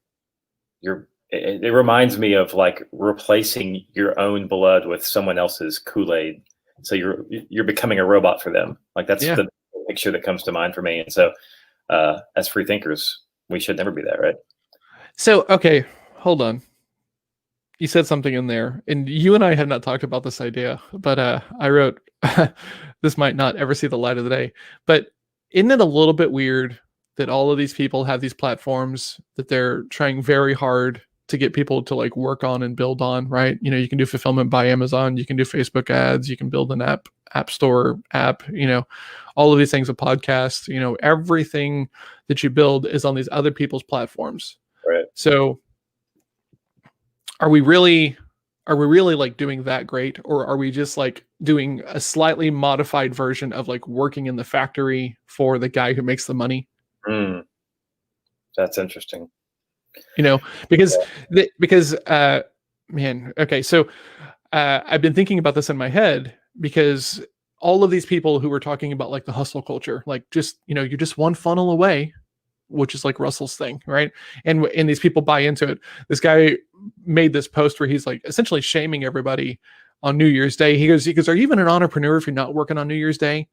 reminds me of like replacing your own blood with someone else's Kool-Aid. So you're becoming a robot for them. Like that's the picture that comes to mind for me. And so as free thinkers, we should never be that, right? So, okay, hold on. You said something in there, and you and I have not talked about this idea, but I wrote, this might not ever see the light of the day, but isn't it a little bit weird that all of these people have these platforms that they're trying very hard to get people to like work on and build on, right? You can do fulfillment by Amazon, you can do Facebook ads, you can build an app store app, all of these things, a podcast, everything that you build is on these other people's platforms. Right. So are we really are we really like doing that great, or are we just like doing a slightly modified version of like working in the factory for the guy who makes the money? Mm, that's interesting. You know, because man, okay, so I've been thinking about this in my head because all of these people who were talking about like the hustle culture, like just, you know, you're just one funnel away, which is like Russell's thing, right? And these people buy into it. This guy made this post where he's like essentially shaming everybody on New Year's Day. He goes, are you even an entrepreneur if you're not working on New Year's Day?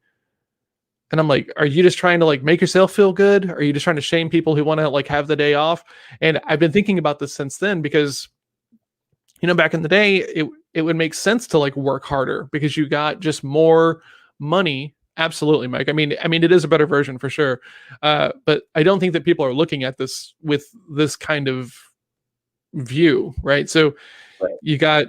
And I'm like, are you just trying to like make yourself feel good? Or are you just trying to shame people who want to like have the day off? And I've been thinking about this since then because, you know, back in the day, it would make sense to like work harder because you got just more money. Absolutely, Mike. I mean, it is a better version for sure. But I don't think that people are looking at this with this kind of view, right? So Right. you got,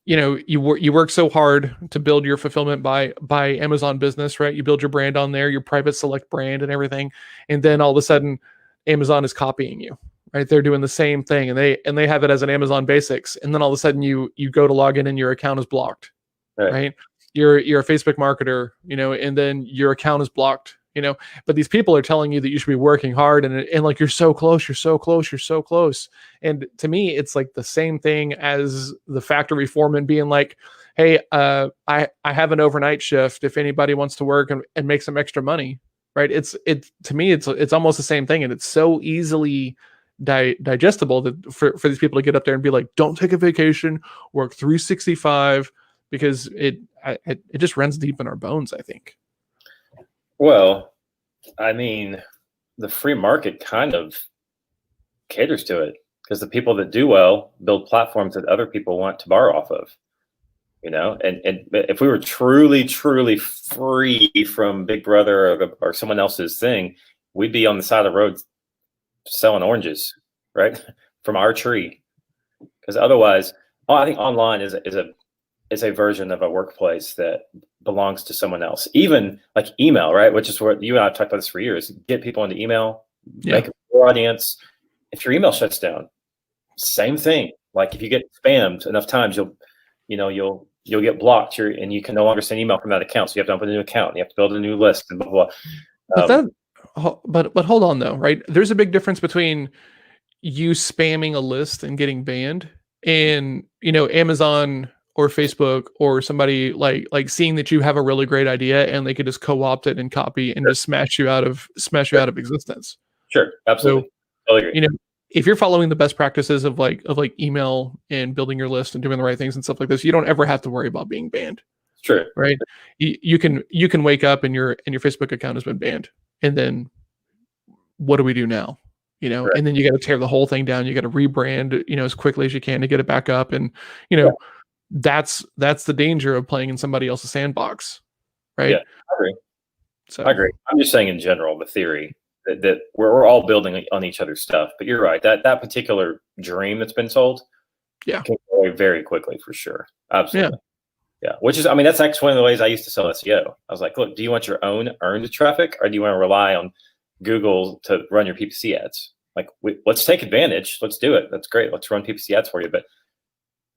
you know, you work so hard to build your fulfillment by Amazon business, right? You build your brand on there, your private select brand and everything, and then all of a sudden, Amazon is copying you, right? They're doing the same thing, and they have it as an Amazon Basics, and then all of a sudden you go to log in and your account is blocked, right? You're a Facebook marketer, you know, and then your account is blocked, you know. But these people are telling you that you should be working hard, and like you're so close, you're so close, you're so close. And to me, it's like the same thing as the factory foreman being like, "Hey, I have an overnight shift. If anybody wants to work and make some extra money." Right? It's to me, it's almost the same thing, and it's so easily digestible that for these people to get up there and be like, "Don't take a vacation, work 365," because it just runs deep in our bones, I think. Well, I mean, the free market kind of caters to it because the people that do well build platforms that other people want to borrow off of. You know, and if we were truly free from Big Brother or someone else's thing, we'd be on the side of the road selling oranges, right, from our tree. Because otherwise, I think online is a version of a workplace that belongs to someone else. Even like email, right, which is what you and I have talked about this for years. Get people into email, make a core audience. If your email shuts down, same thing. Like if you get spammed enough times, you'll get blocked here, and you can no longer send email from that account. So you have to open a new account. And you have to build a new list and blah blah. But hold on though, right? There's a big difference between you spamming a list and getting banned, and you know, Amazon or Facebook or somebody like seeing that you have a really great idea and they could just co-opt it and copy and just smash you out of existence. Sure, absolutely. So, you know, if you're following the best practices of like email and building your list and doing the right things and stuff like this, you don't ever have to worry about being banned. True. Right? You can wake up and your Facebook account has been banned, and then what do we do now? You know, right. And then you got to tear the whole thing down. You got to rebrand, you know, as quickly as you can to get it back up, and you know, that's the danger of playing in somebody else's sandbox, right? Yeah, I agree. So I agree. I'm just saying in general, the theory that we're all building on each other's stuff. But you're right, that particular dream that's been sold, can go very quickly for sure. Absolutely. Yeah. Which is, I mean, that's actually one of the ways I used to sell SEO. I was like, look, do you want your own earned traffic, or do you want to rely on Google to run your PPC ads? Like, let's take advantage. Let's do it. That's great. Let's run PPC ads for you. But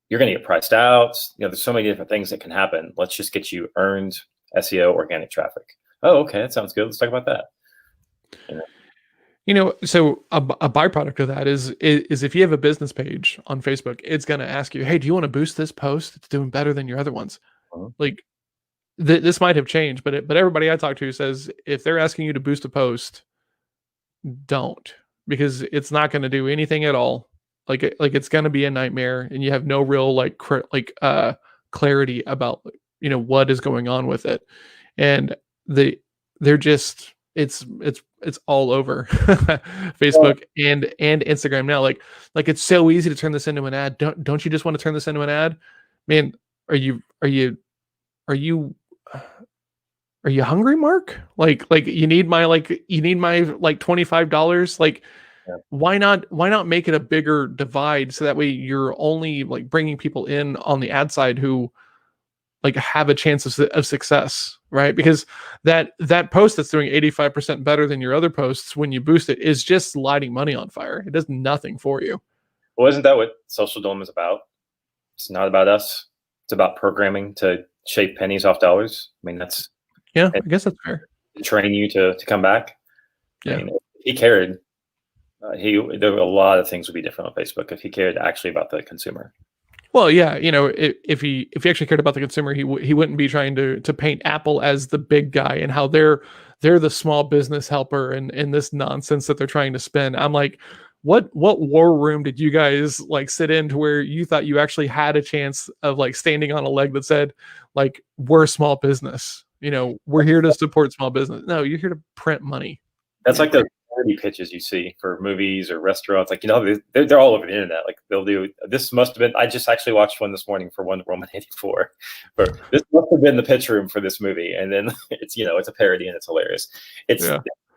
you're going to get priced out. You know, there's so many different things that can happen. Let's just get you earned SEO organic traffic. Oh, okay. That sounds good. Let's talk about that. You know, so a byproduct of that is if you have a business page on Facebook, it's going to ask you, hey, do you want to boost this post? It's doing better than your other ones. Like this might have changed, but everybody I talk to says if they're asking you to boost a post, don't, because it's not going to do anything at all. Like it's going to be a nightmare, and you have no real clarity about, you know, what is going on with it. And they're just, it's all over Facebook and Instagram now. Like it's so easy to turn this into an ad. Don't you just want to turn this into an ad? Man, are you hungry, Mark? Like you need my $25. Like, why not make it a bigger divide so that way you're only like bringing people in on the ad side who like have a chance of success, right? Because that post that's doing 85% better than your other posts, when you boost it, is just lighting money on fire. It does nothing for you. Well, isn't that what Social Dilemma is about? It's not about us. It's about programming to shave pennies off dollars. I mean, I guess that's fair. train you to come back. Yeah. I mean, if he cared, there were a lot of things would be different on Facebook if he cared actually about the consumer. Well, yeah, if he actually cared about the consumer, he wouldn't be trying to paint Apple as the big guy and how they're the small business helper and this nonsense that they're trying to spin. I'm like, what war room did you guys like sit in to where you thought you actually had a chance of like standing on a leg that said like, we're small business, we're here to support small business? No, you're here to print money. That's like the parody pitches you see for movies or restaurants. Like, they're all over the internet. Like, they'll do, this must have been, I just actually watched one this morning for Wonder Woman 84, but this must have been the pitch room for this movie. And then it's, it's a parody and it's hilarious. It's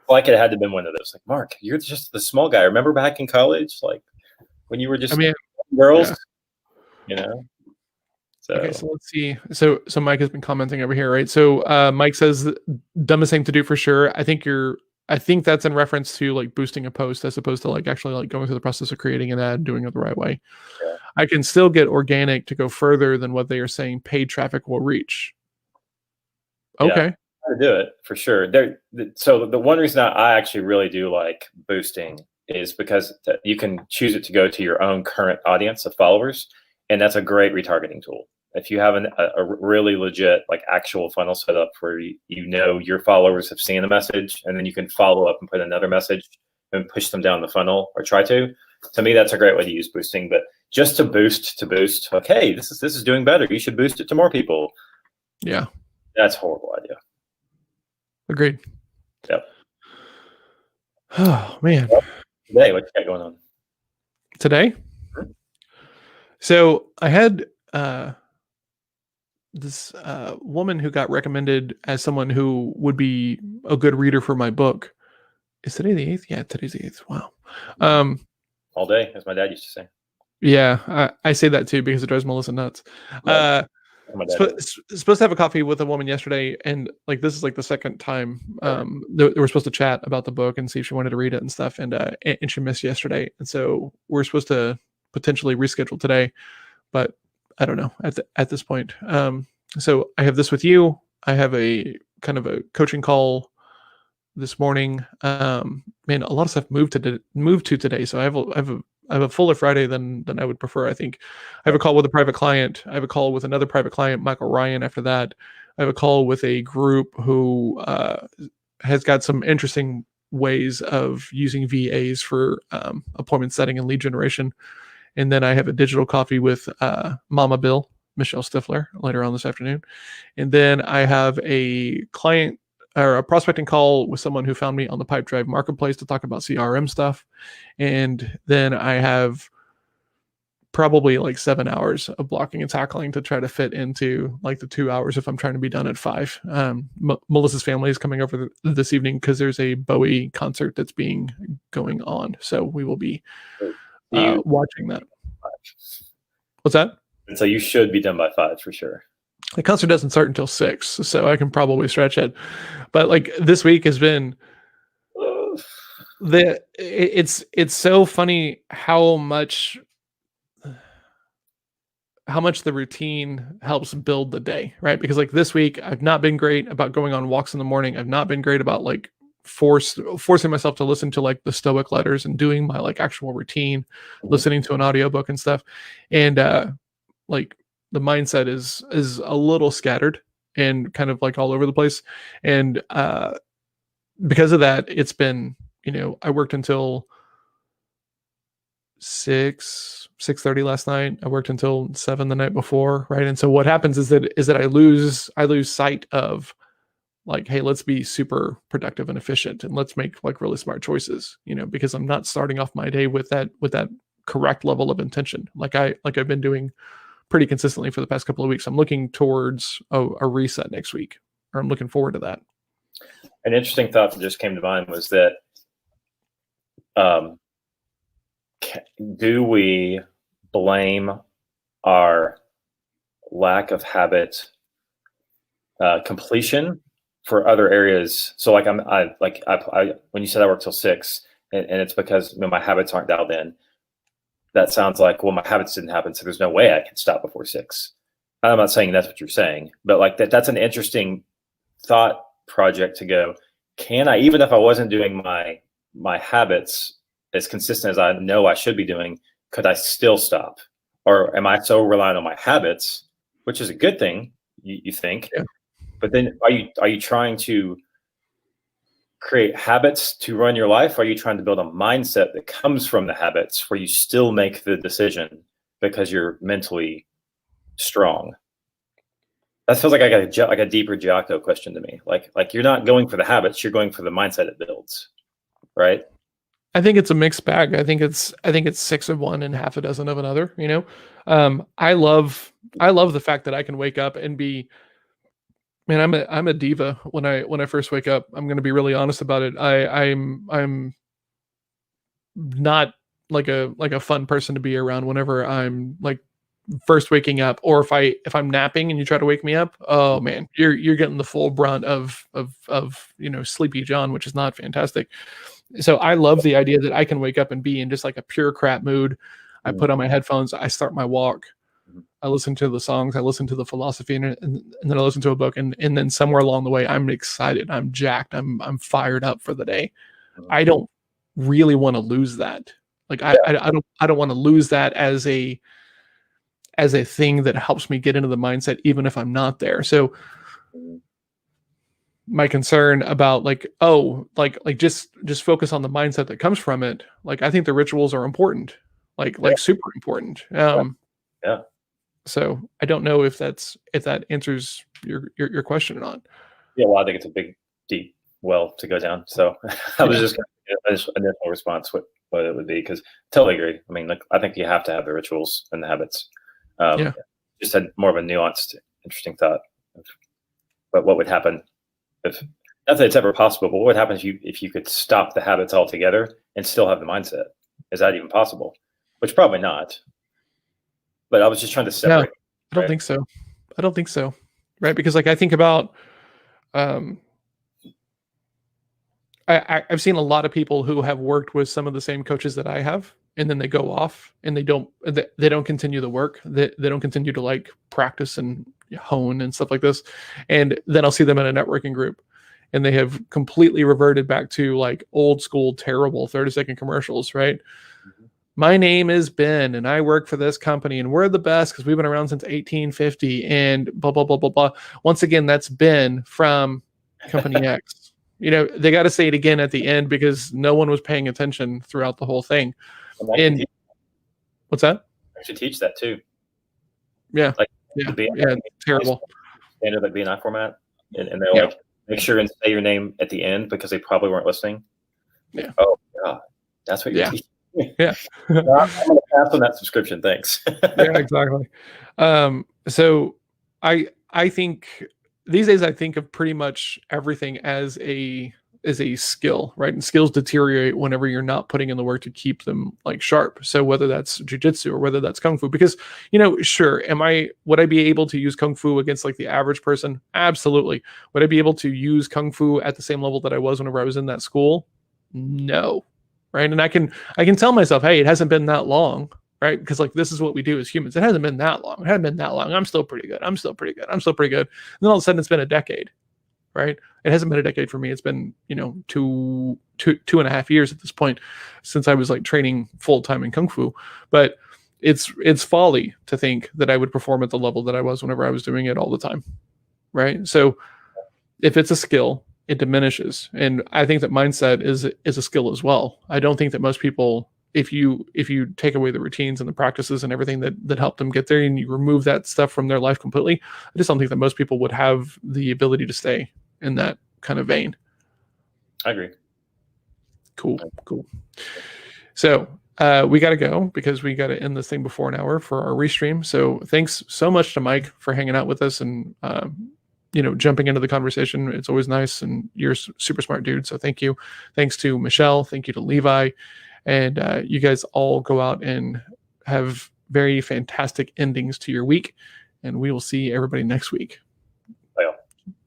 like it had to have been one of those. Like, Mark, you're just the small guy. Remember back in college, like when you were just girls, So. Okay, so let's see. So Mike has been commenting over here, right? So Mike says dumbest thing to do for sure. I think that's in reference to like boosting a post as opposed to like actually like going through the process of creating an ad and doing it the right way. Yeah. I can still get organic to go further than what they are saying paid traffic will reach. Okay. Yeah, to do it for sure. So the one reason I actually really do like boosting is because you can choose it to go to your own current audience of followers, and that's a great retargeting tool. If you have a really legit like actual funnel set up where your followers have seen a message, and then you can follow up and put another message and push them down the funnel or try to me, that's a great way to use boosting. But just to boost, okay, this is doing better, you should boost it to more people. Yeah. That's a horrible idea. Agreed. Yep. Oh man. Today, what you got going on? Today? Mm-hmm. So I had this woman who got recommended as someone who would be a good reader for my book. Is today the 8th? Yeah, today's the 8th. Wow. All day, as my dad used to say. Yeah, I say that too because it drives Melissa nuts. Right. Supposed to have a coffee with a woman yesterday, and like this is like the second time they were supposed to chat about the book and see if she wanted to read it and stuff, and she missed yesterday, and so we're supposed to potentially reschedule today, but I don't know at this point. So I have this with you. I have a kind of a coaching call this morning. Man, a lot of stuff moved to today, so I have a fuller Friday than I would prefer. I think I have a call with a private client. I have a call with another private client, Michael Ryan. After that, I have a call with a group who has got some interesting ways of using VAs for appointment setting and lead generation. And then I have a digital coffee with Mama BIL, Michelle Stifler, later on this afternoon. And then I have a client or a prospecting call with someone who found me on the Pipedrive Marketplace to talk about CRM stuff. And then I have probably like 7 hours of blocking and tackling to try to fit into like the 2 hours if I'm trying to be done at 5. Melissa's family is coming over this evening because there's a Bowie concert that's going on. So we will be watching that. What's that? And so you should be done by 5 for sure. The concert doesn't start until 6, so I can probably stretch it. But like this week has been it's so funny how much the routine helps build the day, right? Because like this week I've not been great about going on walks in the morning. I've not been great about like forcing myself to listen to like the Stoic letters and doing my like actual routine, listening to an audiobook and stuff. And like the mindset is a little scattered and kind of like all over the place. And because of that, it's been, I worked until 6:30 last night. I worked until 7 the night before. Right. And so what happens is that I lose sight of like, hey, let's be super productive and efficient and let's make like really smart choices, because I'm not starting off my day with that correct level of intention. Like I've been doing pretty consistently for the past couple of weeks. I'm looking towards a reset next week, or I'm looking forward to that. An interesting thought that just came to mind was that, do we blame our lack of habit completion for other areas? So like I when you said I work till 6 and it's because my habits aren't dialed in. that sounds like, well, my habits didn't happen, so there's no way I can stop before 6. I'm not saying that's what you're saying, but like that's an interesting thought project to go, can I, even if I wasn't doing my habits as consistent as I know I should be doing, could I still stop? Or am I so reliant on my habits, which is a good thing, you think, Yeah. but then are you trying to create habits to run your life? Or are you trying to build a mindset that comes from the habits where you still make the decision because you're mentally strong? That feels like like a deeper Giotto question to me. Like you're not going for the habits, you're going for the mindset it builds, right? I think it's a mixed bag. I think it's 6 of one and half a dozen of another, you know. I love the fact that I can wake up and be, man, I'm a diva when I first wake up. I'm going to be really honest about it. I'm not like a fun person to be around whenever I'm like first waking up, or if I'm napping and you try to wake me up. Oh man, you're getting the full brunt of sleepy John, which is not fantastic. So I love the idea that I can wake up and be in just like a pure crap mood. I put on my headphones, I start my walk, I listen to the songs, I listen to the philosophy, and then I listen to a book, and then somewhere along the way, I'm excited, I'm jacked, I'm fired up for the day. I don't really want to lose that. Like I don't want to lose that as a thing that helps me get into the mindset, even if I'm not there. So my concern about like just focus on the mindset that comes from it. Like I think the rituals are important, like super important. Yeah. So I don't know if that answers your question or not. Yeah, well, I think it's a big, deep well to go down. So I was just going to initial response what it would be, because totally agree. I mean, like I think you have to have the rituals and the habits. Just had more of a nuanced, interesting thought. But what would happen if, not that it's ever possible, but what would happen if you could stop the habits altogether and still have the mindset? Is that even possible? Which probably not. But I was just trying to separate. I don't think so. I don't think so. Right? Because like I think about I've seen a lot of people who have worked with some of the same coaches that I have, and then they go off and they don't continue the work. They don't continue to like practice and hone and stuff like this. And then I'll see them in a networking group, and they have completely reverted back to like old school, terrible 30-second commercials, right? My name is Ben and I work for this company and we're the best because we've been around since 1850 and blah, blah, blah, blah, blah. Once again, that's Ben from company X. They got to say it again at the end because no one was paying attention throughout the whole thing. And what's that? I should teach that too. Yeah. Terrible. Standard like BNI format. And they're like, make sure and say your name at the end because they probably weren't listening. Yeah. Oh God. That's what you're teaching. Yeah. I'm going to pass on that subscription. Thanks. Yeah, exactly. So I think these days I think of pretty much everything as a skill, right? And skills deteriorate whenever you're not putting in the work to keep them like sharp. So whether that's jujitsu or whether that's kung fu, because sure, would I be able to use kung fu against like the average person? Absolutely. Would I be able to use kung fu at the same level that I was whenever I was in that school? No. Right. And I can tell myself, hey, it hasn't been that long, right? Because like this is what we do as humans. It hasn't been that long. It hasn't been that long. I'm still pretty good. I'm still pretty good. And then all of a sudden it's been a decade, right? It hasn't been a decade for me. It's been, 2.5 years at this point since I was like training full time in Kung Fu. But it's folly to think that I would perform at the level that I was whenever I was doing it all the time. Right. So if it's a skill, it diminishes. And I think that mindset is a skill as well. I don't think that most people, if you take away the routines and the practices and everything that help them get there and you remove that stuff from their life completely, I just don't think that most people would have the ability to stay in that kind of vein. I agree. Cool. So we got to go because we got to end this thing before an hour for our restream. So thanks so much to Mike for hanging out with us and, jumping into the conversation. It's always nice, and you're a super smart dude. So thank you. Thanks to Michelle. Thank you to Levi. And you guys all go out and have very fantastic endings to your week. And we will see everybody next week.